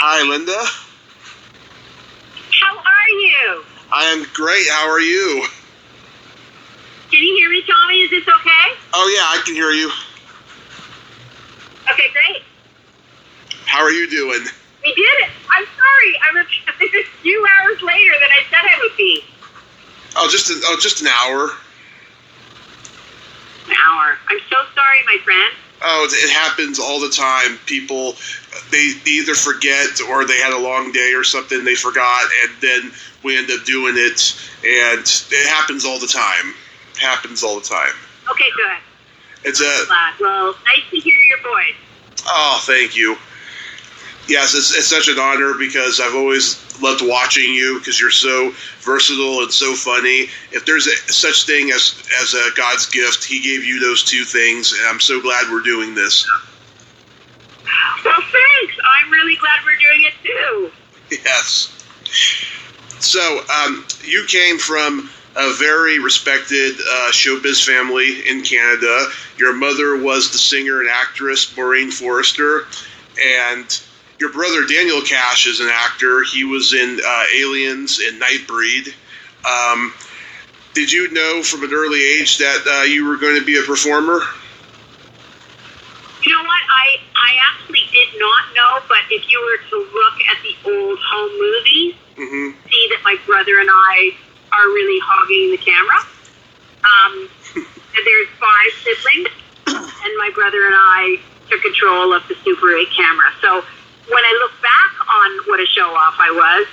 Hi, Linda. How are you? I am great. How are you? Can you hear me, Tommy? Is this okay? Oh, yeah, I can hear you. Okay, great. How are you doing? We did it. I'm sorry. I'm a few hours later than I said I would be. Oh, just an hour. An hour. I'm so sorry, my friend. Oh, it happens all the time. People, they either forget or they had a long day or something, they forgot, and then we end up doing it, and it happens all the time. Happens all the time. Okay, good. It's glad. Well, nice to hear your voice. Oh, thank you. Yes, it's such an honor because I've always loved watching you because you're so versatile and so funny. If there's such thing as a God's gift, He gave you those two things, and I'm so glad we're doing this. Well, thanks. I'm really glad we're doing it too. Yes. So, you came from a very respected showbiz family in Canada. Your mother was the singer and actress Maureen Forrester, and your brother Daniel Kash is an actor. He was in Aliens and Nightbreed. Did you know from an early age that you were going to be a performer? You know what? I actually did not know, but if you were to look at the old home movies, see that my brother and I are really hogging the camera. And there's 5 siblings, and my brother and I took control of the Super 8 camera. So when I look back on what a show-off I was,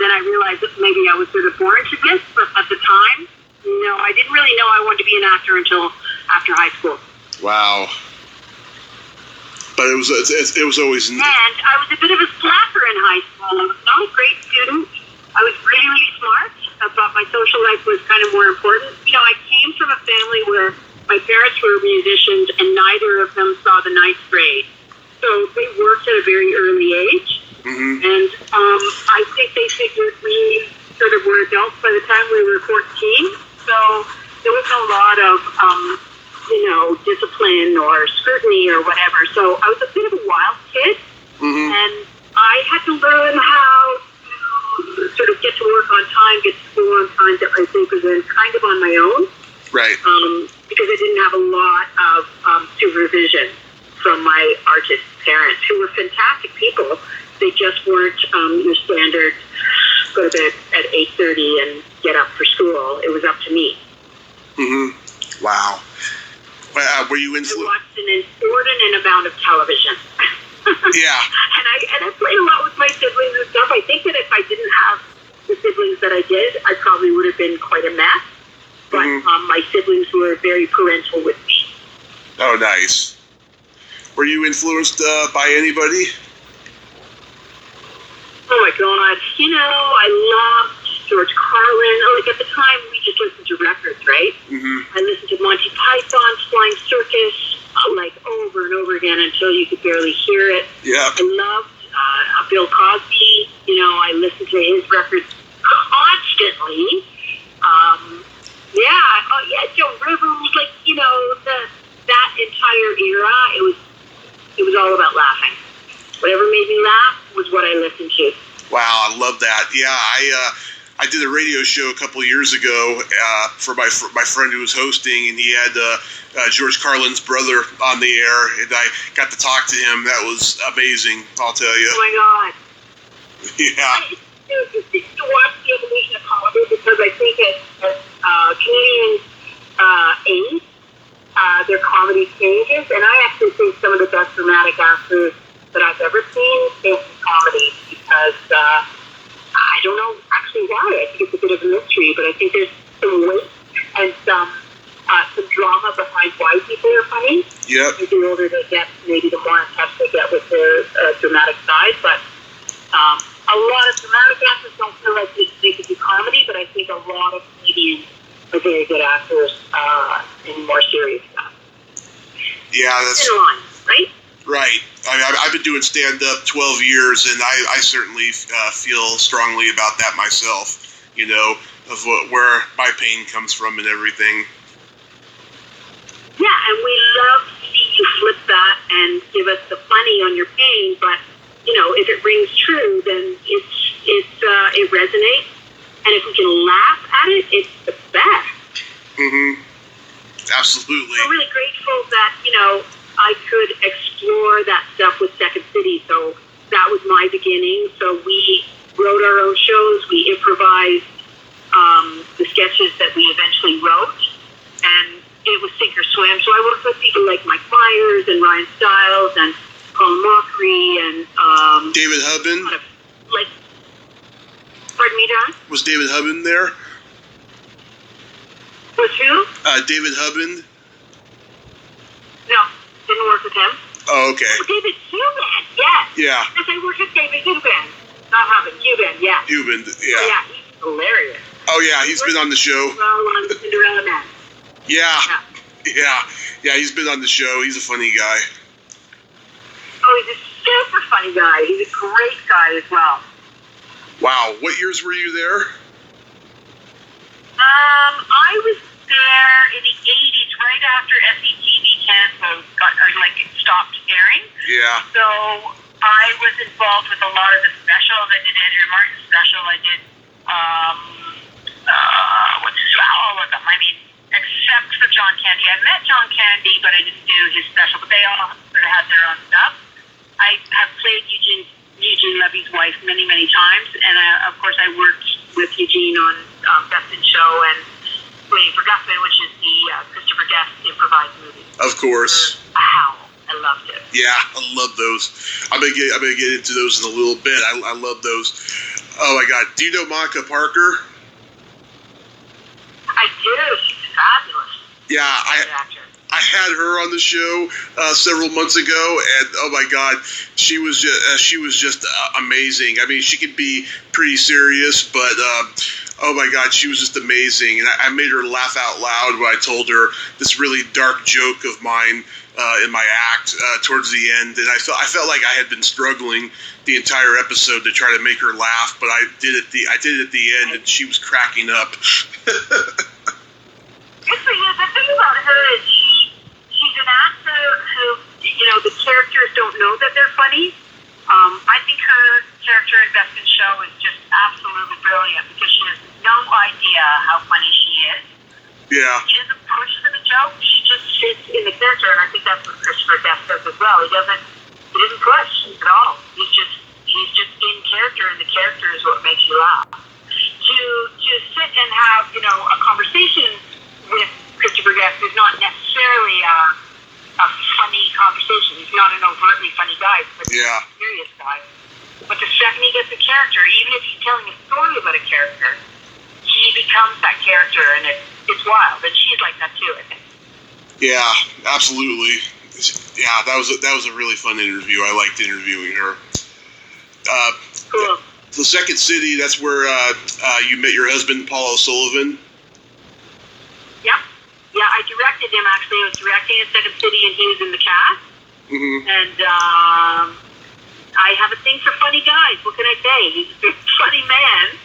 then I realized that maybe I was sort of born to this, but at the time, no, I didn't really know I wanted to be an actor until after high school. Wow. But it was always... And I was a bit of a slapper in high school. I was not a great student. I was really, really smart. I thought my social life was kind of more important. You know, I came from a family where my parents were musicians and neither of them saw the 9th grade. So they worked at a very early age. And I think they figured we sort of were adults by the time we were 14. So there was a lot of, discipline or scrutiny or whatever. So I was a bit of a wild kid. And I had to learn how to sort of get to work on time, get to school on time, get my papers in kind of on my own. Right. Because I didn't have a lot of supervision from my artist parents, who were fantastic people. They just weren't your standard go to bed at 8:30 and get up for school. It was up to me. Wow. Were you influenced? I watched an inordinate amount of television. Yeah. And I played a lot with my siblings and stuff. I think that if I didn't have the siblings that I did, I probably would have been quite a mess. But my siblings were very parental with me. Oh, nice. Were you influenced by anybody? Oh my God! I loved George Carlin. Like at the time, we just listened to records, right? I listened to Monty Python's Flying Circus like over and over again until you could barely hear it. Yeah. I loved Bill Cosby. I listened to his records constantly. Joe Rivers, that entire era. It was all about laughing. Whatever made me laugh was what I listened to. Wow, I love that. Yeah, I did a radio show a couple of years ago for my friend who was hosting, and he had George Carlin's brother on the air, and I got to talk to him. That was amazing, I'll tell you. Oh my God. Yeah. It's interesting to watch the evolution of comedy because I think as comedians age, their comedy changes, and I actually think some of the best dramatic actors that I've ever seen in comedy because I don't know actually why. I think it's a bit of a mystery, but I think there's some weight and some drama behind why people are funny. Yep. The older they get, maybe the more in touch they get with their dramatic side, but a lot of dramatic actors don't feel like they could do comedy, but I think a lot of comedians are very good actors in more serious stuff. Yeah, that's... In line, right? Right. I've been doing stand-up 12 years, and I certainly feel strongly about that myself, of where my pain comes from and everything. Yeah, and we love to see you flip that and give us the funny on your pain, but if it rings true, then it resonates. And if we can laugh at it, it's the best. Mm-hmm. Absolutely. I'm really grateful that, I could explore that stuff with Second City. So that was my beginning. So we wrote our own shows. We improvised the sketches that we eventually wrote. And it was sink or swim. So I worked with people like Mike Myers and Ryan Stiles and Colin Mockery and David Hubin. Pardon me, John? Was David Hubin there? Was who? David Hubin. No, didn't work with him. Oh, okay. Oh, David Cuban, yes. Yeah. Yes, I worked with David Cuban. Not Hubin, Cuban, yeah. Cuban, yeah. Oh, yeah, he's hilarious. Oh, yeah, he's been on the show. Well, on Cinderella Man. Yeah. Yeah, he's been on the show. He's a funny guy. Oh, he's a super funny guy. He's a great guy as well. Wow, what years were you there? I was there in the 80s, right after SCTV canceled, stopped airing. Yeah. So I was involved with a lot of the specials. I did Andrew Martin's special. I did, all of them. I mean, except for John Candy. I met John Candy, but I didn't do his special. But they all sort of had their own stuff. I have played Eugene Levy's wife many, many times, and of course I worked with Eugene on Best in Show and Waiting for Guffman, which is the Christopher Guest improvised movie. Of course. A howl. I loved it. Yeah, I love those. I'm gonna get into those in a little bit. I love those. Oh my God, do you know Monica Parker? I do. She's fabulous. Yeah, I had her on the show several months ago, and oh my God, she was just amazing. I mean, she could be pretty serious, but oh my God, she was just amazing. And I made her laugh out loud when I told her this really dark joke of mine in my act towards the end, and I felt like I had been struggling the entire episode to try to make her laugh, but I did it at the end, and she was cracking up. Good for you. The thing about her is she's an actor who, the characters don't know that they're funny. I think her character in Best in Show is just absolutely brilliant because she has no idea how funny she is. Yeah. She doesn't push for the joke. She just sits in the character, and I think that's what Christopher Guest does as well. He doesn't push at all. He's just in character, and the character is what makes you laugh. To sit and have a conversation with Christopher Guest is not necessarily a funny conversation. He's not an overtly funny guy, but he's a serious guy. But the second he gets a character, even if he's telling a story about a character, he becomes that character, and it's wild. And she's like that too, I think. Yeah, absolutely. Yeah, that was a really fun interview. I liked interviewing her. Cool. The Second City, that's where you met your husband, Paul O'Sullivan. Yep. Yeah, I directed him, actually. I was directing in Second City, and he was in the cast. Mm-hmm. And I have a thing for funny guys. What can I say? He's a funny man.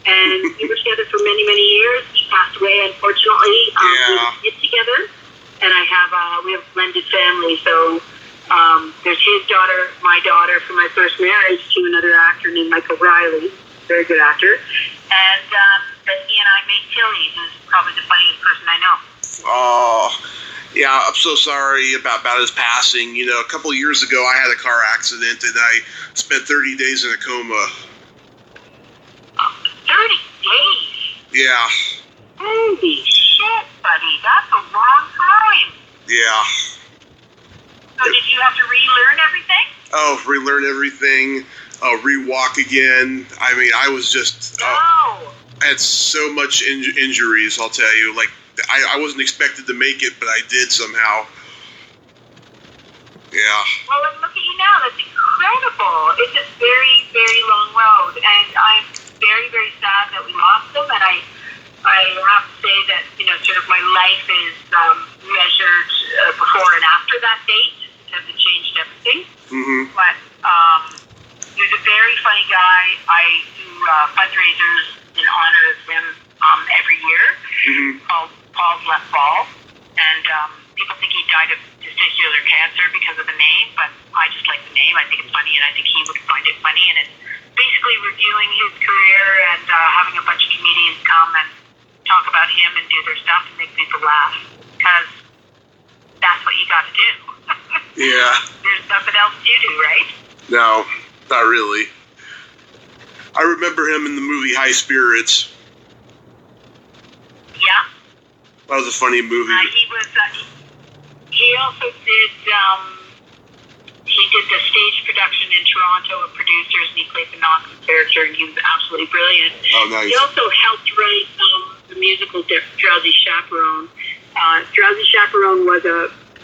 And we were together for many, many years. He passed away, unfortunately. We hid together. And we have a blended family. So there's his daughter, my daughter, from my first marriage to another actor named Michael Riley. Very good actor. And then he and I made Tilly, who's probably the funniest person I know. Oh, yeah, I'm so sorry about his passing. A couple of years ago, I had a car accident, and I spent 30 days in a coma. 30 days? Yeah. Holy shit, buddy. That's a long time. Yeah. So did you have to relearn everything? Oh, relearn everything. Re-walk again. I mean, I was just... I had so much injuries, I'll tell you. Like, I wasn't expected to make it, but I did somehow. Yeah. Well, and look at you now. That's incredible. It's a very, very long road, and I'm very, very sad that we lost them, and I have to say that, sort of my life is measured before and after that date, because it changed everything. Mm-hmm. But he was a very funny guy. I do fundraisers in honor of him every year, called Paul's Left Ball, and people think he died of testicular cancer because of the name, but I just like the name. I think it's funny, and I think he would find it funny. And it's basically reviewing his career and having a bunch of comedians come and talk about him and do their stuff and make people laugh, because that's what you got to do. Yeah. There's nothing else to do, right? No, not really. I remember him in the movie High Spirits. Yeah. That was a funny movie. He was. He also did. He did the stage production in Toronto of Producers, and he played the Nazi character, and he was absolutely brilliant. Oh, nice. He also helped write the musical Drowsy Chaperone. Drowsy Chaperone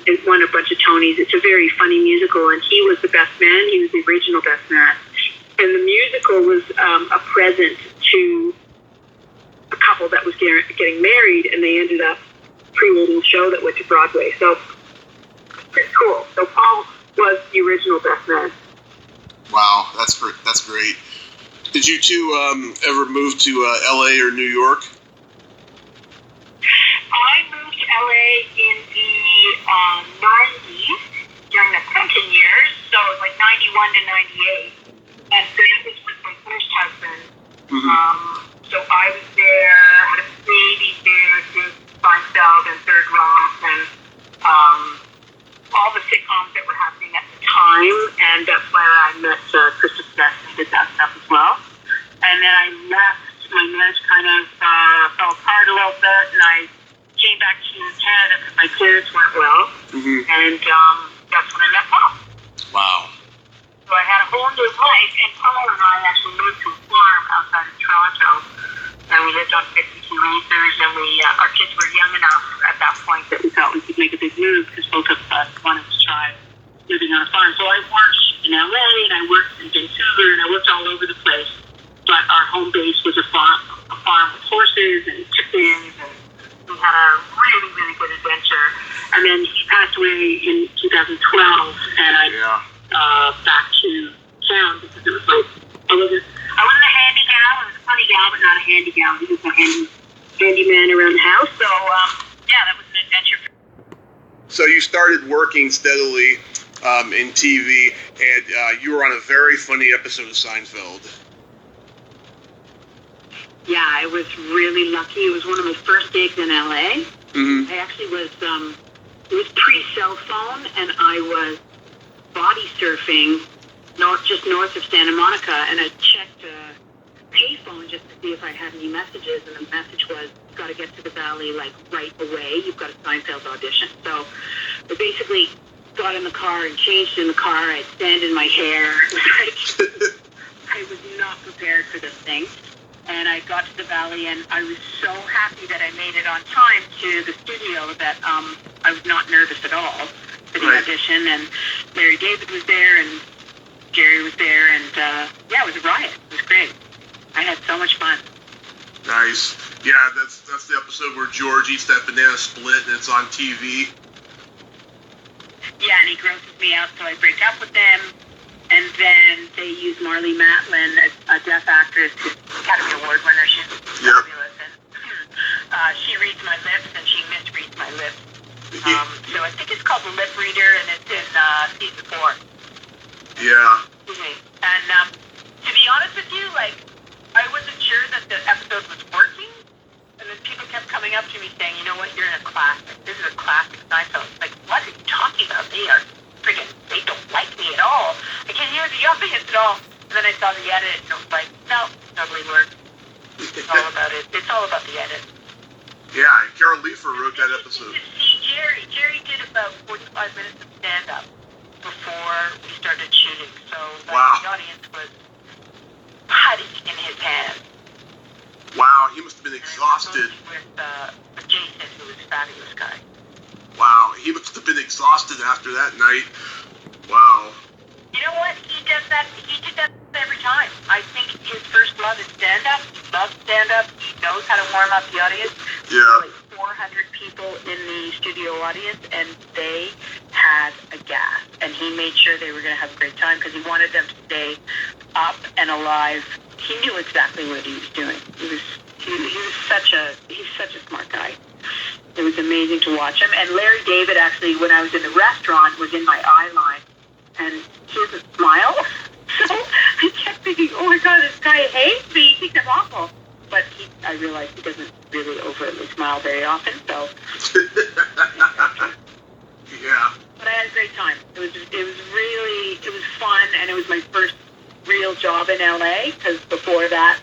it won a bunch of Tonys. It's a very funny musical, and he was the best man. He was the original best man. And the musical was a present to a couple that was getting married, and they ended up pre-wedding show that went to Broadway. So, pretty cool. So Paul was the original best man. Wow, that's great. Did you two ever move to LA or New York? I moved to LA in the 90s during the Clinton years, so it was like 91 to 98. And so it was with my first husband. Mm-hmm. So I was there, had a baby there, did Seinfeld and Third Rock, and all the sitcoms that were happening at the time. And that's where I met Krista Smith and did that stuff as well. And then I left. My marriage kind of fell apart a little bit, and I came back to Canada because my parents weren't well. Mm-hmm. And that's when I met Paul. Wow. So I had a whole new life, and Paul and I actually moved to a farm outside of Toronto, and we lived on 52 acres, and our kids were young enough at that point that we thought we could make a big move, because both of us wanted to try living on a farm. So I worked in LA, and I worked in Vancouver, and I worked all over the place, but our home base was a farm with horses and chickens, and we had a really, really good adventure. And then he passed away in 2012, and I back to town, because it was like I wasn't a handy gal. I was a funny gal, but not a handy gal. He was a handy man around the house. So that was an adventure. So you started working steadily in TV, and you were on a very funny episode of Seinfeld. Yeah, I was really lucky. It was one of my first gigs in LA. Mm-hmm. I actually was. It was pre-cell phone, and I was body surfing just north of Santa Monica, and I checked a payphone just to see if I had any messages, and the message was, "You've got to get to the Valley like right away. You've got a Seinfeld audition." So I basically got in the car and changed in the car. I had sand in my hair. I was not prepared for this thing. And I got to the Valley, and I was so happy that I made it on time to the studio that I was not nervous at all for the audition. And Larry David was there, and Jerry was there, and it was a riot. It was great. I had so much fun. Nice. Yeah, that's the episode where George eats that banana split, and it's on TV. Yeah, and he grosses me out, so I break up with him. And then they use Marlee Matlin, a deaf actress, Academy Award winner. She's fabulous. And she reads my lips, and she misreads my lips. So I think it's called The Lip Reader, and it's in season 4. Yeah. And to be honest with you, I wasn't sure that the episode was working. And then people kept coming up to me saying, "You know what, you're in a classic. This is a classic Seinfeld." Like, what are you talking about? They don't like me at all. I can't hear the audience at all. And then I saw the edit, and it was like, no, totally worked. It's all about it. It's all about the edit. Yeah, and Carol Leifer wrote that episode. See, Jerry did about 45 minutes of stand-up before we started shooting. So the audience was putty in his hands. Wow, he must have been exhausted. With Jason, who was a fabulous guy. Wow, he must have been exhausted after that night. Wow. You know what? He did that every time. I think his first love is stand-up. He loves stand-up. He knows how to warm up the audience. Yeah. There were like 400 people in the studio audience, and they had a gas. And he made sure they were going to have a great time because he wanted them to stay up and alive. He knew exactly what he was doing. He's such a smart guy. It was amazing to watch him. And Larry David, actually, when I was in the restaurant, was in my eye line. And he doesn't smile. So I kept thinking, oh my God, this guy hates me. He thinks I'm awful. But I realized he doesn't really overtly smile very often, so. Yeah. But I had a great time. It was fun, and it was my first real job in LA, because before that,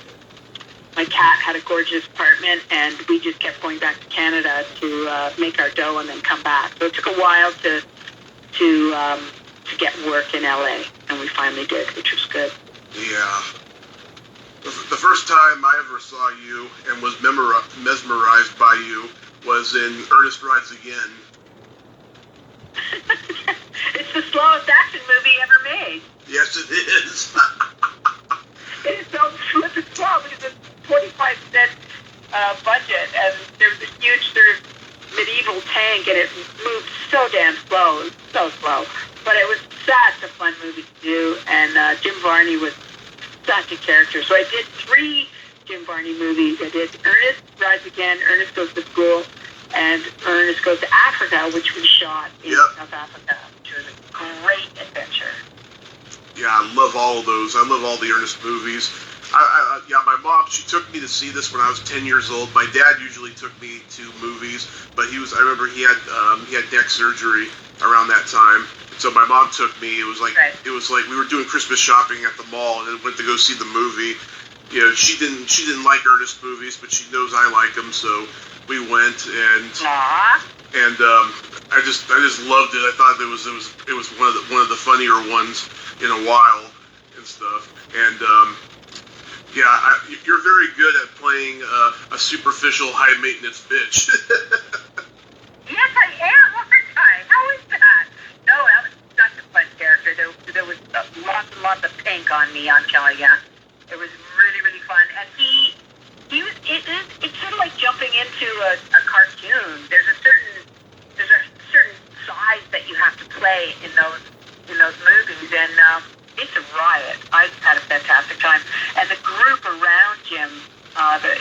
my cat had a gorgeous apartment, and we just kept going back to Canada to make our dough and then come back. So it took a while to get work in LA, and we finally did, which was good. Yeah. The first time I ever saw you and was mesmerized by you was in Ernest Rides Again. It's the slowest action movie ever made. Yes, it is. It is so flippin' slow because it's 25-cent budget, and there's a huge sort of medieval tank, and it moved so damn slow. It was so slow. But it was such a fun movie to do, and Jim Varney was such a character. So I did 3 Jim Varney movies. I did Ernest Rides Again, Ernest Goes to School, and Ernest Goes to Africa, which we shot in South Africa, which was a great adventure. Yeah, I love all of those. I love all the Ernest movies. My mom, she took me to see this when I was 10 years old. My dad usually took me to movies, but I remember he had neck surgery around that time. So my mom took me. It was like we were doing Christmas shopping at the mall, and then went to go see the movie. You know, she didn't like Ernest movies, but she knows I like them, so we went, and I just loved it. I thought it was one of the funnier ones in a while and stuff. And you're very good at playing a superficial, high maintenance bitch. Yes, I am, aren't I? How is that? No, that was such a fun character. There was lots and lots of pink on me, I'm telling you. It was really, really fun. And it's sort of like jumping into a cartoon. There's a certain size that you have to play in those movies, and it's a riot. I had a fantastic time. And the group around Jim,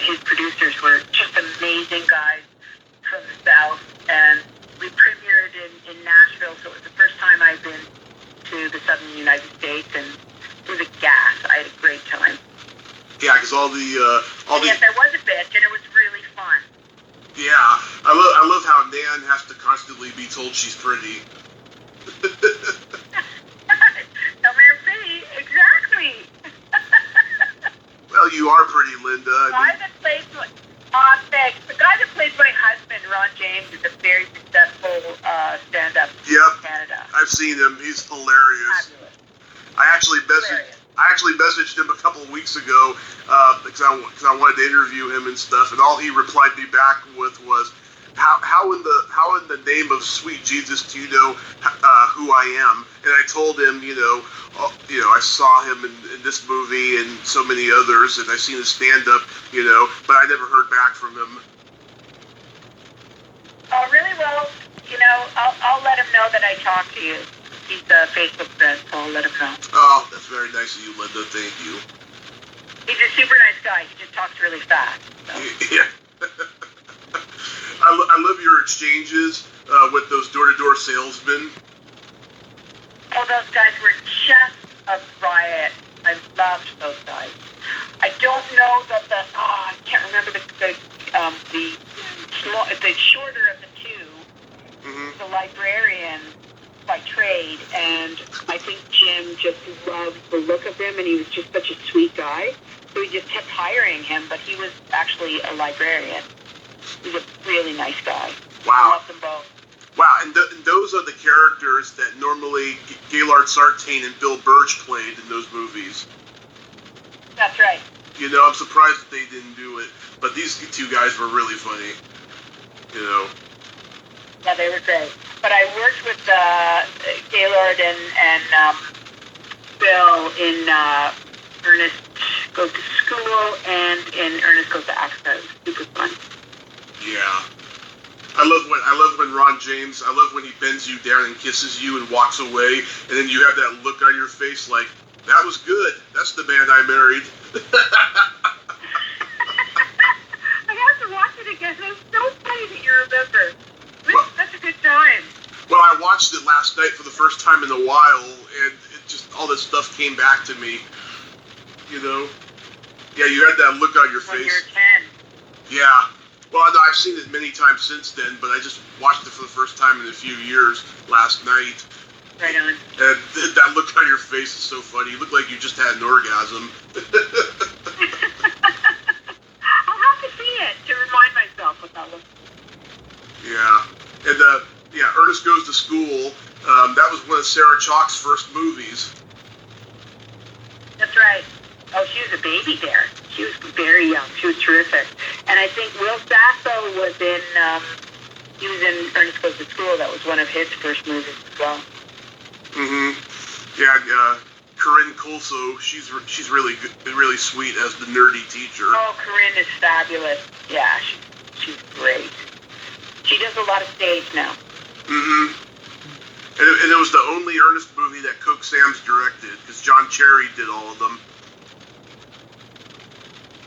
his producers, were just amazing guys from the South, and we premiered in Nashville, so it was the first time I'd been to the southern United States, and it was a gas. I had a great time. Yeah, because all the yes, I was a bitch, and it was really fun. Yeah, I love how Nan has to constantly be told she's pretty. Tell me you're pretty, exactly. Well, you are pretty, Linda. Thanks. The guy that plays my husband, Ron James, is a very successful stand-up in Canada. I've seen him. He's hilarious. Fabulous. I actually messaged him a couple of weeks ago because I wanted to interview him and stuff, and all he replied me back with was, "How in the name of sweet Jesus do you know who I am?" And I told him, I saw him in this movie and so many others, and I've seen his stand-up, but I never heard back from him. Oh, really? Well, I'll let him know that I talked to you. He's a Facebook friend, so I'll let him know. Oh, that's very nice of you, Linda. Thank you. He's a super nice guy. He just talks really fast. So. Yeah. I love your exchanges with those door-to-door salesmen. Oh, those guys were just a riot. I loved those guys. I don't know that I can't remember the shorter of the two, the librarian by trade, and I think Jim just loved the look of him, and he was just such a sweet guy, so he just kept hiring him, but he was actually a librarian. He's a really nice guy. Wow. I love them both. Wow, and those are the characters that normally Gaylord Sartain and Bill Birch played in those movies. That's right. I'm surprised that they didn't do it, but these two guys were really funny. Yeah, they were great. But I worked with Gaylord and Bill in Ernest Goes to School and in Ernest Goes to Africa. It was super fun. Yeah. I love when Ron James, I love when he bends you down and kisses you and walks away, and then you have that look on your face like, that was good. That's the man I married. I have to watch it again. It was so funny. The you remember. It was such a good time. Well, I watched it last night for the first time in a while, and it just all this stuff came back to me. You know? Yeah, you had that look on your When face. you were 10. Yeah. Well, no, I've seen it many times since then, but I just watched it for the first time in a few years last night. Right on. And that look on your face is so funny. You look like you just had an orgasm. I'll have to see it to remind myself what that looks like. Yeah. And, Ernest Goes to School. That was one of Sarah Chalke's first movies. That's right. Oh, she was a baby there. She was very young. She was terrific. And I think Will Sasso was in, he was in Ernest Goes to School. That was one of his first movies as well. Yeah, Corinne Colso, she's really good, really sweet as the nerdy teacher. Oh, Corinne is fabulous. Yeah, she's great. She does a lot of stage now. And it was the only Ernest movie that Coke Sam's directed, because John Cherry did all of them.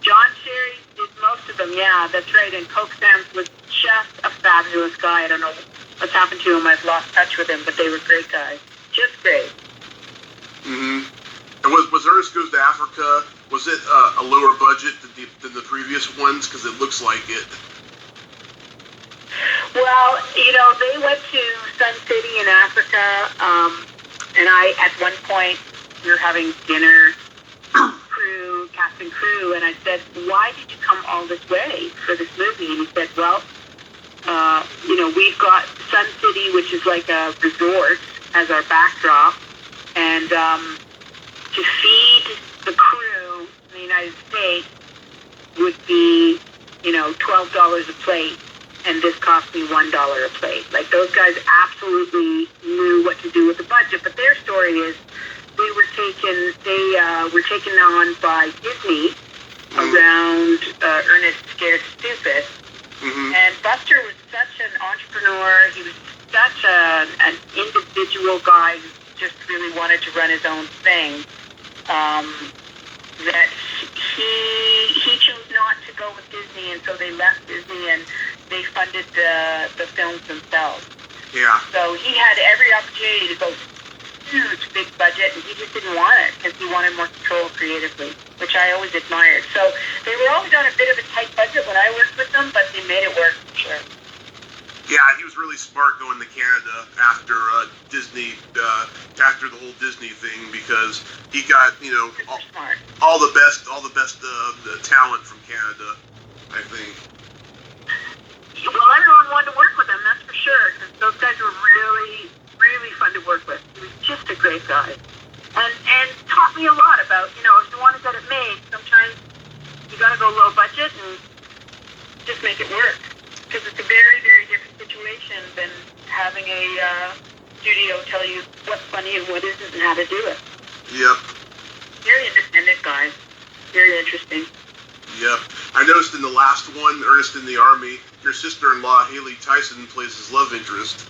John Cherry did most of them, yeah, that's right. And Coke Sam's was just a fabulous guy. I don't know what's happened to him. I've lost touch with him, but they were great guys. Just great. And was Ernest Goes to Africa, was it a lower budget than the previous ones? Because it looks like it. Well, they went to Sun City in Africa, and at one point, we were having dinner, cast and crew, and I said, why did you come all this way for this movie? And he said, well, we've got Sun City, which is like a resort, as our backdrop, and to feed the crew in the United States would be, $12 a plate, and this cost me $1 a plate. Like, those guys absolutely knew what to do with the budget, but their story is they were taken on by Disney around Ernest Scared Stupid. And Buster was such an entrepreneur. He was such an individual guy who just really wanted to run his own thing, that he chose not to go with Disney, and so they left Disney and they funded the films themselves. Yeah. So he had every opportunity to go huge, big budget, and he just didn't want it because he wanted more control creatively, which I always admired. So they were always on a bit of a tight budget when I worked with them, but they made it work for sure. Yeah, he was really smart going to Canada after Disney, after the whole Disney thing, because he got all the best the talent from Canada, I think. Well, everyone wanted to work with him, that's for sure, because those guys were really, really fun to work with. He was just a great guy, and taught me a lot about if you want to get it made, sometimes you got to go low budget and just make it work. Because it's a very, very different situation than having a studio tell you what's funny and what isn't and how to do it. Yep. Very independent guys. Very interesting. Yep. I noticed in the last one, Ernest in the Army, your sister-in-law, Haley Tyson, plays his love interest.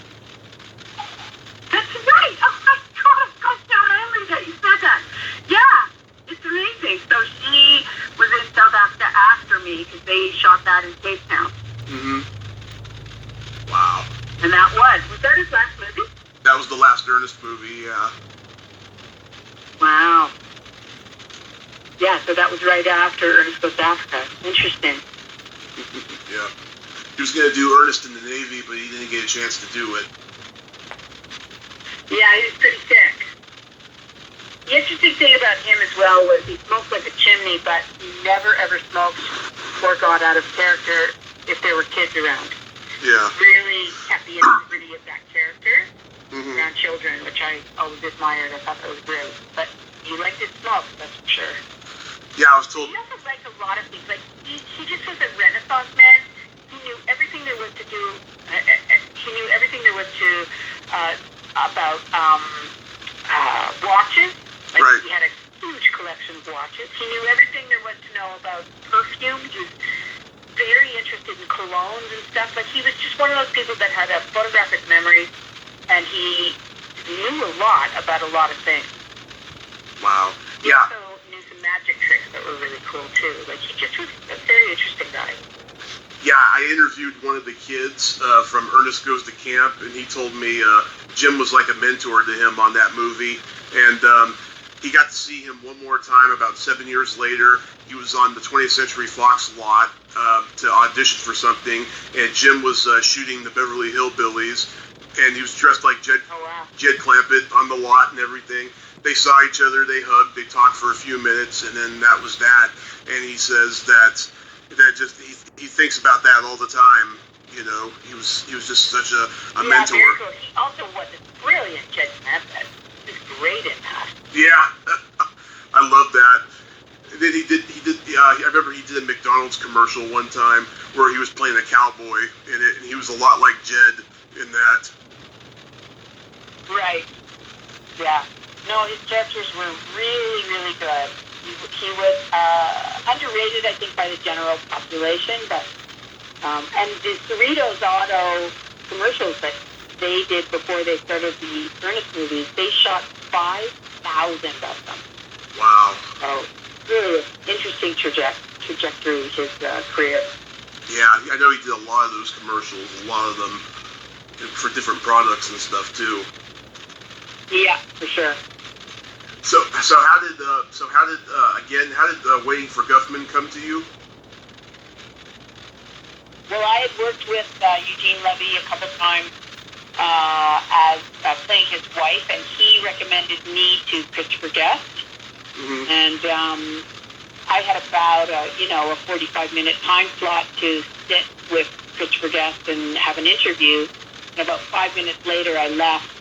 That's right! Oh my God, gosh darn, I only that you said that. Yeah, it's amazing. So she was in South Africa after me because they shot that in Cape Town. Wow. And that was that his last movie? That was the last Ernest movie, yeah. Wow. Yeah, so that was right after Ernest Goes to Africa. Interesting. Yeah. He was going to do Ernest in the Navy, but he didn't get a chance to do it. Yeah, he was pretty sick. The interesting thing about him as well was he smoked like a chimney, but he never ever smoked or got out of character if there were kids around. Yeah. Really kept the integrity of that character around children, which I always admired. I thought that was great. But he liked his smoke, that's for sure. Yeah, I was told. He also liked a lot of things. Like, he just was a Renaissance man. He knew everything there was to do. He knew everything there was to about watches. Like, right. He had a huge collection of watches. He knew everything there was to know about perfume. He was very interested in colognes and stuff. Like, he was just one of those people that had a photographic memory, and he knew a lot about a lot of things. Wow. He Yeah. also magic tricks that were really cool too. Like, he just was a very interesting guy. Yeah, I I interviewed one of the kids from Ernest Goes to Camp, and he told me Jim was like a mentor to him on that movie. And he got to see him one more time about 7 years later. He was on the 20th Century Fox lot to audition for something, and Jim was shooting the Beverly Hillbillies, and he was dressed like Jed Clampett on the lot and everything. They saw each other, they hugged, they talked for a few minutes, and then that was that. And he says that just he thinks about that all the time. You know, he was just such a mentor. Very cool. He also was a brilliant Jed Clampett. He was great in that. Yeah, I love that. And then he did. I remember he did a McDonald's commercial one time where he was playing a cowboy in it, and he was a lot like Jed in that. Right. Yeah. No, his characters were really, really good. He was underrated, I think, by the general population, but and the Cerritos Auto commercials that they did before they started the Ernest movies, they shot 5,000 of them. Wow. So, really interesting trajectory, his career. Yeah, I know he did a lot of those commercials, a lot of them for different products and stuff too. Yeah, for sure. So how did Waiting for Guffman come to you? Well, I had worked with Eugene Levy a couple times as playing his wife, and he recommended me to Christopher Guest. Mm-hmm. And I had about a 45-minute time slot to sit with Christopher Guest and have an interview. And about 5 minutes later, I left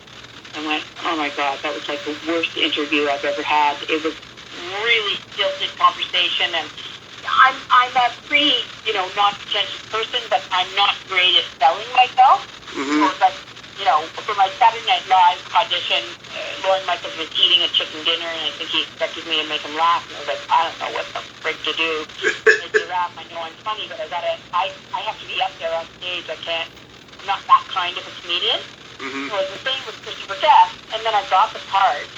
and went, oh my God, that was like the worst interview I've ever had. It was really stilted conversation, and I'm a pretty, non-pretentious person, but I'm not great at selling myself. Mm-hmm. So it was like, for my Saturday Night Live audition, Lorne Michaels was eating a chicken dinner, and I think he expected me to make him laugh, and I was like, I don't know what the frick to do. Make me laugh. I know I'm funny, but I have to be up there on stage. I'm not that kind of a comedian. Mm-hmm. So it was the same with Christopher Guest, and then I got the part,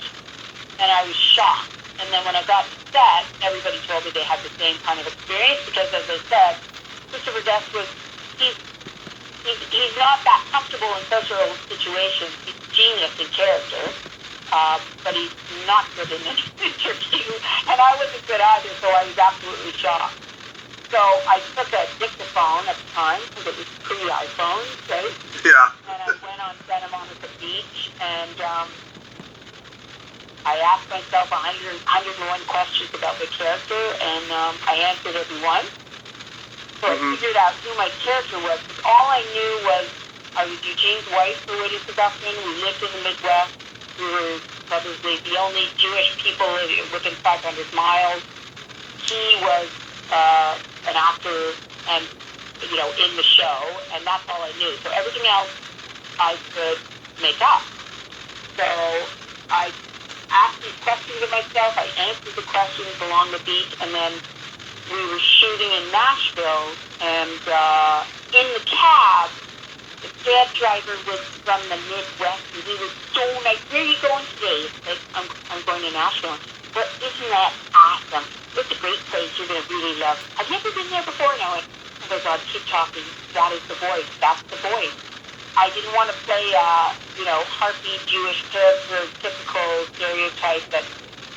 and I was shocked. And then when I got to set, everybody told me they had the same kind of experience, because as I said, Christopher Guest he's not that comfortable in social situations. He's a genius in character, but he's not good in an interview. And I wasn't good either, so I was absolutely shocked. So I took a dictaphone at the time, because it was pre-iPhone, right? Yeah. And I went on Santa Monica Beach, and I asked myself 101 questions about the character, and I answered every one. So I figured out who my character was. Because all I knew was I was Eugene's wife for Waiting for Guffman. We lived in the Midwest. We were probably the only Jewish people within 500 miles. He was an actor and, in the show, and that's all I knew. So everything else I could make up. So I asked these questions of myself. I answered the questions along the beach, and then we were shooting in Nashville, and in the cab, the cab driver was from the Midwest, and he was so nice. Where are you going today? Like, I'm going to Nashville. But isn't that awesome? It's a great place you're going to really love. Have you ever been there before? And I went, oh my God, keep talking. That is the voice. That's the voice. I didn't want to play harpy Jewish character, typical stereotype that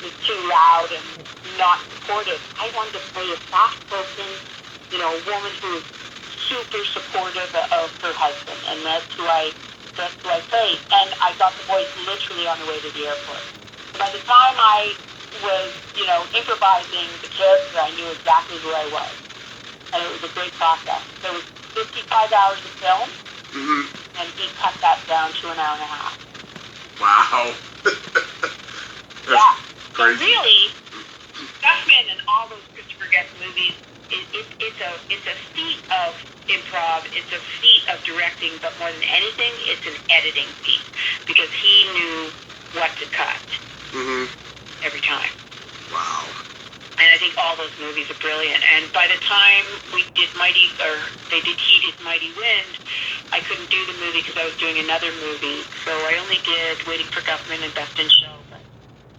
was too loud and not supportive. I wanted to play a soft-spoken, woman who is super supportive of her husband, and that's who I played. And I got the voice literally on the way to the airport. By the time I was, improvising the character, I knew exactly who I was, and it was a great process. There was 55 hours of film, and he cut that down to an hour and a half. Wow. Yeah. So crazy. really, Guffman and all those Christopher Guest movies, it's a feat of improv, it's a feat of directing, but more than anything, it's an editing feat, because he knew what to cut every time. Wow. And I think all those movies are brilliant. And by the time they did Heated Mighty Wind, I couldn't do the movie because I was doing another movie. So I only did Waiting for Guffman and Best in Show, but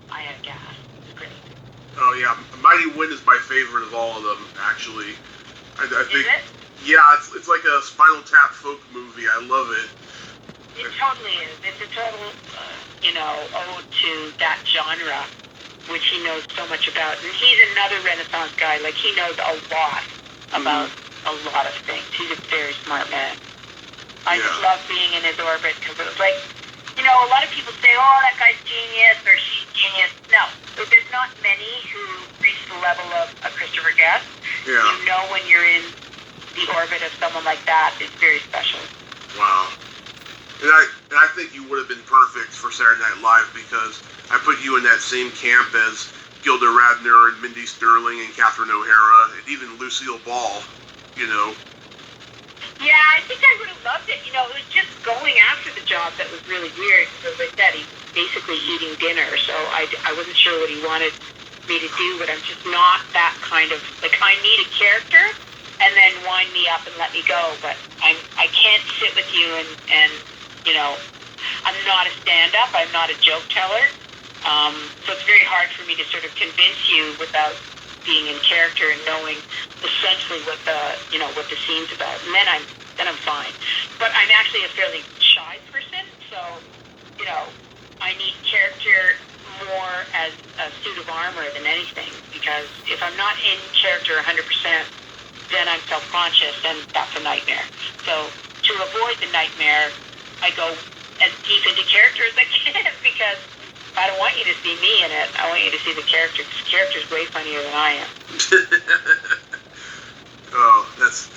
I had gas. It was great. Oh yeah, Mighty Wind is my favorite of all of them, actually. I think. Is it? Yeah, it's like a Spinal Tap folk movie. I love it. It totally is. It's a total, ode to that genre, which he knows so much about. And he's another Renaissance guy. Like, he knows a lot about a lot of things. He's a very smart man. I just love being in his orbit because it was like, a lot of people say, oh, that guy's genius or she's genius. No, there's not many who reach the level of a Christopher Guest. Yeah. When you're in the orbit of someone like that, it's very special. Wow. And I think you would have been perfect for Saturday Night Live because I put you in that same camp as Gilda Radner and Mindy Sterling and Catherine O'Hara and even Lucille Ball, Yeah, I think I would have loved it. It was just going after the job that was really weird. As I said, he was basically eating dinner, so I wasn't sure what he wanted me to do, but I'm just not that kind of, like, I need a character and then wind me up and let me go, but I can't sit with you and I'm not a stand-up, I'm not a joke teller, so it's very hard for me to sort of convince you without being in character and knowing essentially what the scene's about, and then I'm fine. But I'm actually a fairly shy person, so I need character more as a suit of armor than anything, because if I'm not in character 100%, then I'm self-conscious, and that's a nightmare. So to avoid the nightmare, I go as deep into character as I can, because I don't want you to see me in it. I want you to see the character, because the character's way funnier than I am. Oh,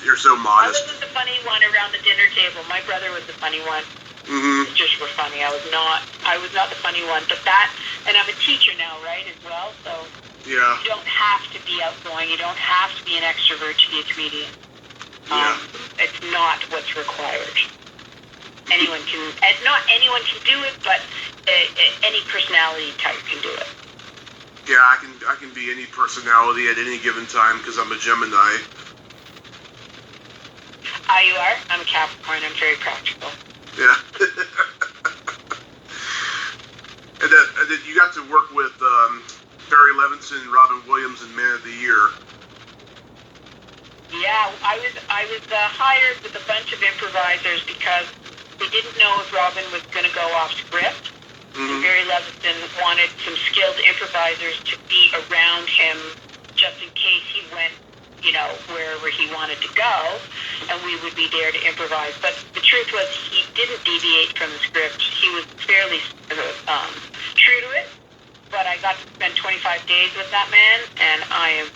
you're so modest. I wasn't the funny one around the dinner table. My brother was the funny one. Mm-hmm. Just were funny. I was not the funny one. But and I'm a teacher now, right, as well. So yeah. You don't have to be outgoing. You don't have to be an extrovert to be a comedian. Yeah. It's not what's required. Not anyone can do it, but any personality type can do it. Yeah, I can be any personality at any given time because I'm a Gemini. You are? I'm a Capricorn. I'm very practical. Yeah. and then you got to work with Barry Levinson and Robin Williams in Man of the Year. Yeah, I was hired with a bunch of improvisers because we didn't know if Robin was going to go off script. Mm-hmm. And Barry Levinson wanted some skilled improvisers to be around him just in case he went, wherever he wanted to go, and we would be there to improvise. But the truth was he didn't deviate from the script. He was fairly true to it, but I got to spend 25 days with that man, and I am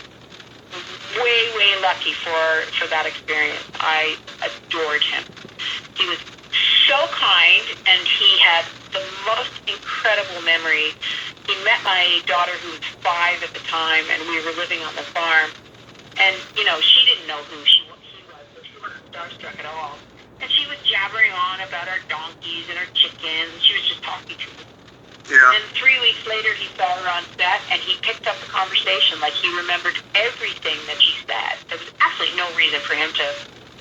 way, way lucky for that experience. I adored him. He was so kind, and he had the most incredible memory. He met my daughter, who was 5 at the time, and we were living on the farm. And, she didn't know who he was, so she wasn't starstruck at all. And she was jabbering on about our donkeys and our chickens, and she was just talking to me. Yeah. And 3 weeks later, he saw her on set, and he picked up the conversation. Like, he remembered everything that she said. There was absolutely no reason for him to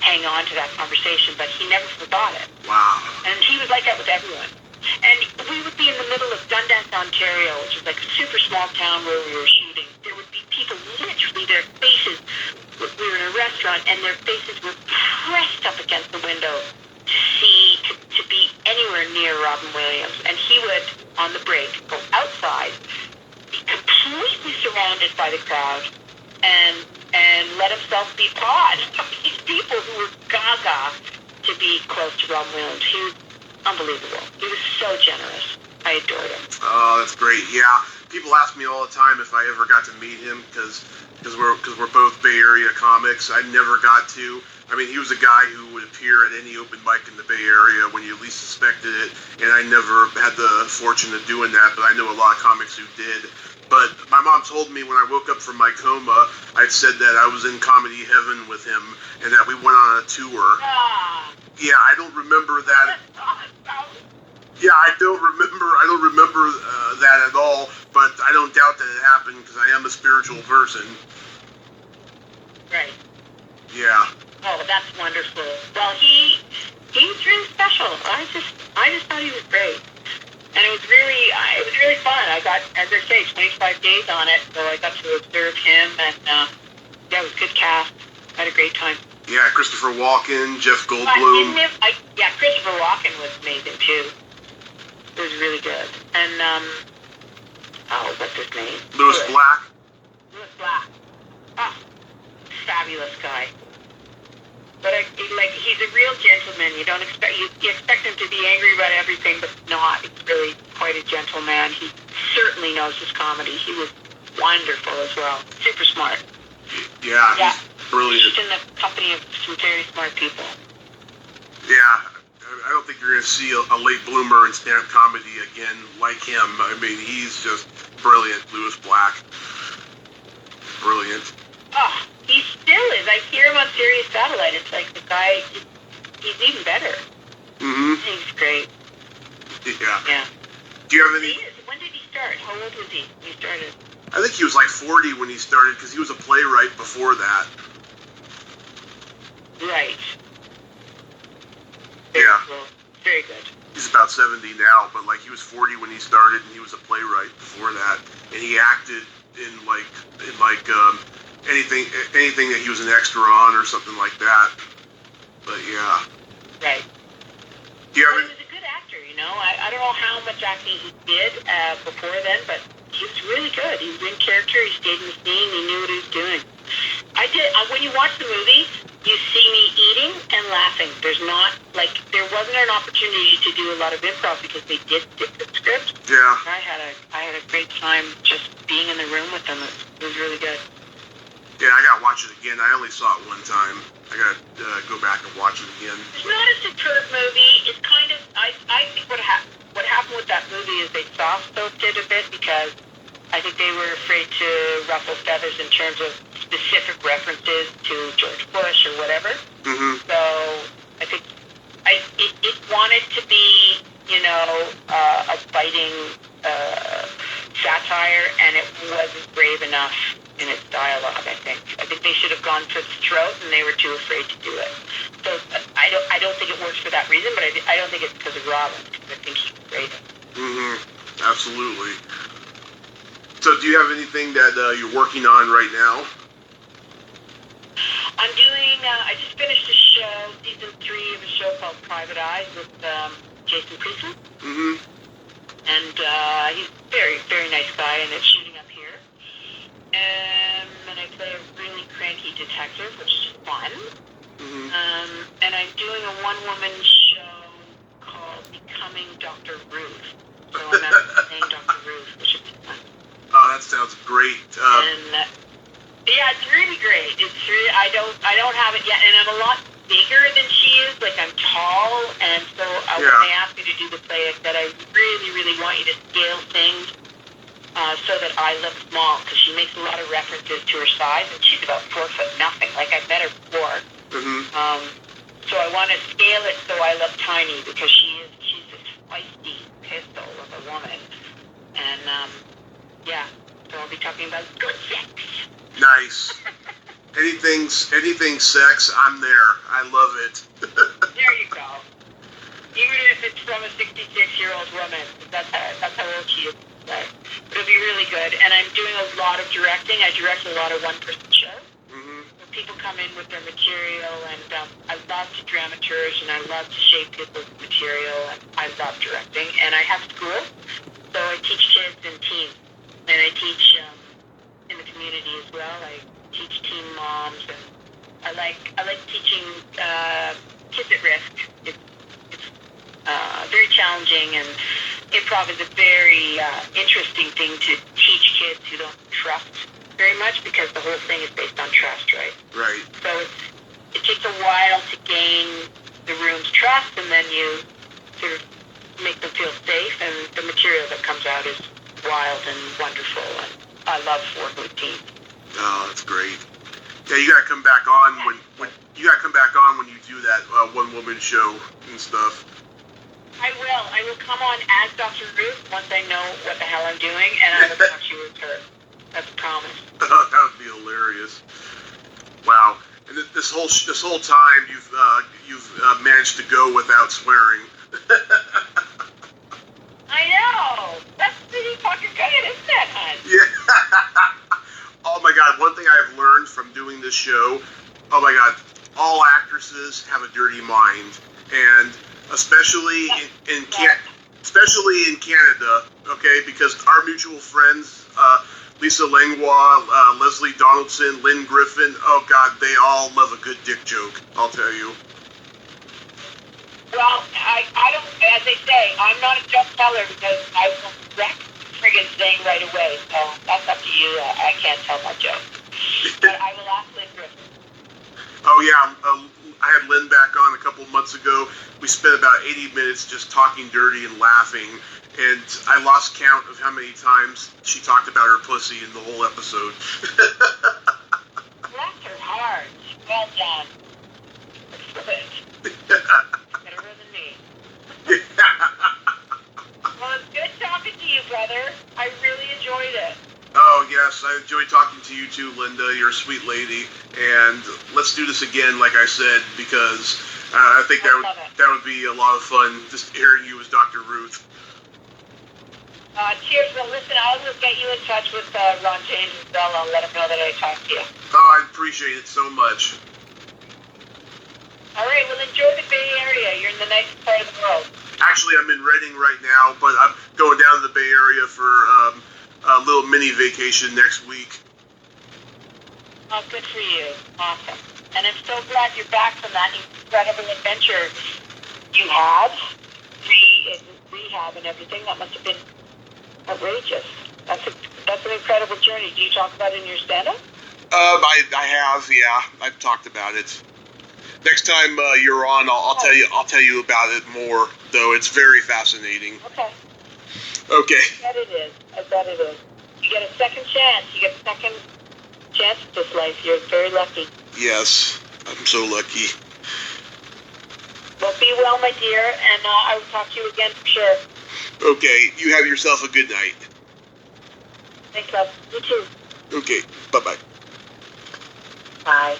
hang on to that conversation, but he never forgot it. Wow. And he was like that with everyone. And we would be in the middle of Dundas, Ontario, which is like a super small town where we were shooting. There would be people, literally, their faces, we were in a restaurant, and their faces were pressed up against the window to be anywhere near Robin Williams. And he would, on the break, go outside, be completely surrounded by the crowd, and let himself be pawed by these people who were gaga to be close to Robin Williams. He was unbelievable. He was so generous. I adored him. Oh, that's great. Yeah, people ask me all the time if I ever got to meet him because we're both Bay Area comics. I never got to. I mean, he was a guy who would appear at any open mic in the Bay Area when you least suspected it, and I never had the fortune of doing that, but I know a lot of comics who did. But my mom told me when I woke up from my coma, I'd said that I was in comedy heaven with him and that we went on a tour. Yeah, I don't remember that. Yeah, I don't remember that at all, but I don't doubt that it happened because I am a spiritual person. Right. Yeah. Oh, that's wonderful. Well, he was really special. I just thought he was great. And it was really fun. I got, as I say, 25 days on it, so I got to observe him, and it was a good cast. I had a great time. Yeah, Christopher Walken, Jeff But Goldblum. Christopher Walken was amazing too. It was really good. And what's his name? Louis Black. Louis Black. Oh, fabulous guy. But he's a real gentleman. You don't expect you expect him to be angry about everything, but not. He's really quite a gentleman. He certainly knows his comedy. He was wonderful as well. Super smart. Yeah, he's brilliant. He's in the company of some very smart people. Yeah, I don't think you're going to see a late bloomer in stand-up comedy again like him. I mean, he's just brilliant, Louis Black. Brilliant. Oh, he still is. I hear him on Sirius Satellite. It's like the guy, he's even better. Mm-hmm. He's great. Yeah. Yeah. Do you have any... When did he start? How old was he when he started? I think he was like 40 when he started because he was a playwright before that. Right. Yeah. Cool. Very good. He's about 70 now, but like he was 40 when he started, and he was a playwright before that, and he acted in anything that he was an extra on or something like that. But yeah. Right. Do you have he was a good actor, you know. I don't know how much acting he did before then, but he was really good. He was in character. He stayed in the scene. He knew what he was doing. I did. When you watch the movie, you see me eating and laughing. There wasn't an opportunity to do a lot of improv because they did stick to the script. Yeah. I had a great time just being in the room with them. It was really good. Yeah, I gotta watch it again. I only saw it one time. I gotta go back and watch it again. It's not a superb movie. It's kind of. I think what happened with that movie is they soft-soaped it a bit because I think they were afraid to ruffle feathers in terms of specific references to George Bush or whatever. Mm-hmm. So I think it wanted to be, a biting satire, and it wasn't brave enough in its dialogue. I think they should have gone for the throat, and they were too afraid to do it. So I don't think it works for that reason, but I don't think it's because of Robin. Because I think he's great. Mm-hmm. Absolutely. So do you have anything that you're working on right now? I'm doing, I just finished a show, season 3 of a show called Private Eyes with Jason Priestley. Mm-hmm. And he's a very, very nice guy, and it's shooting up here. And I play a really cranky detective, which is fun. Mm-hmm. And I'm doing a one-woman show called Becoming Dr. Ruth. So I'm actually playing Dr. Ruth, which is fun. Oh, that sounds great. Yeah, it's really great. It's really, I don't have it yet, and I'm a lot bigger than she is. Like, I'm tall, and so when they asked me to do the play, I said I really, really want you to scale things so that I look small, because she makes a lot of references to her size, and she's about 4'0". Like, I've met her before. Mm-hmm. So I want to scale it so I look tiny, because she's this feisty pistol of a woman. And, so I'll be talking about good sex. Nice. Anything sex, I'm there. I love it. There you go. Even if it's from a 66-year-old woman, that's how old she is. But it'll be really good. And I'm doing a lot of directing. I direct a lot of one-person shows. Mm-hmm. Where people come in with their material, and I love to dramaturge, and I love to shape people's material, and I love directing. And I have school, so I teach kids and teens. And I teach in the community as well. I teach teen moms, and I like teaching kids at risk. It's very challenging, and improv is a very interesting thing to teach kids who don't trust very much, because the whole thing is based on trust, right? Right. So it takes a while to gain the room's trust, and then you sort of make them feel safe, and the material that comes out is wild and wonderful, and I love working with teams. Oh, that's great. Yeah, you gotta come back on when you do that one-woman show and stuff. I will come on as Dr. Ruth once I know what the hell I'm doing, and I will talk to you with her. That's a promise. That would be hilarious. Wow. And this whole time you've managed to go without swearing. I know. That's pretty fucking good, isn't it, hon? Yeah. Oh my God. One thing I've learned from doing this show. Oh my God. all actresses have a dirty mind, and especially especially in Canada, okay, because our mutual friends, Lisa Langlois, Leslie Donaldson, Lynn Griffin, oh God, they all love a good dick joke, I'll tell you. Well, I don't, as they say, I'm not a joke teller because I will wreck the friggin' thing right away, so that's up to you. I can't tell my joke. But I will ask Lynn Griffin. Oh yeah, I had Lynn back on a couple months ago. We spent about 80 minutes just talking dirty and laughing, and I lost count of how many times she talked about her pussy in the whole episode. Bless her heart. Well done. Good. Better than me. Well, it's good talking to you, brother. I really enjoyed it. Oh, yes, I enjoyed talking to you too, Linda. You're a sweet lady. And let's do this again, like I said, because I think that would be a lot of fun, just hearing you as Dr. Ruth. Cheers. Well, listen, I will get you in touch with Ron James as well. I'll let him know that I talked to you. Oh, I appreciate it so much. All right, well, enjoy the Bay Area. You're in the nicest part of the world. Actually, I'm in Reading right now, but I'm going down to the Bay Area for a little mini vacation next week. Oh, good for you. Awesome. And I'm so glad you're back from that incredible adventure you had. Rehab and everything. That must have been outrageous. That's an incredible journey. Do you talk about it in your stand-up? I have, yeah. I've talked about it. Next time you're on, I'll tell you about it more. Though it's very fascinating. Okay. Okay. I bet it is. You get a second chance. You get a second chance at this life. You're very lucky. Yes, I'm so lucky. Well, be well, my dear, and I will talk to you again for sure. Okay, you have yourself a good night. Thanks, love. You too. Okay, bye-bye. Bye.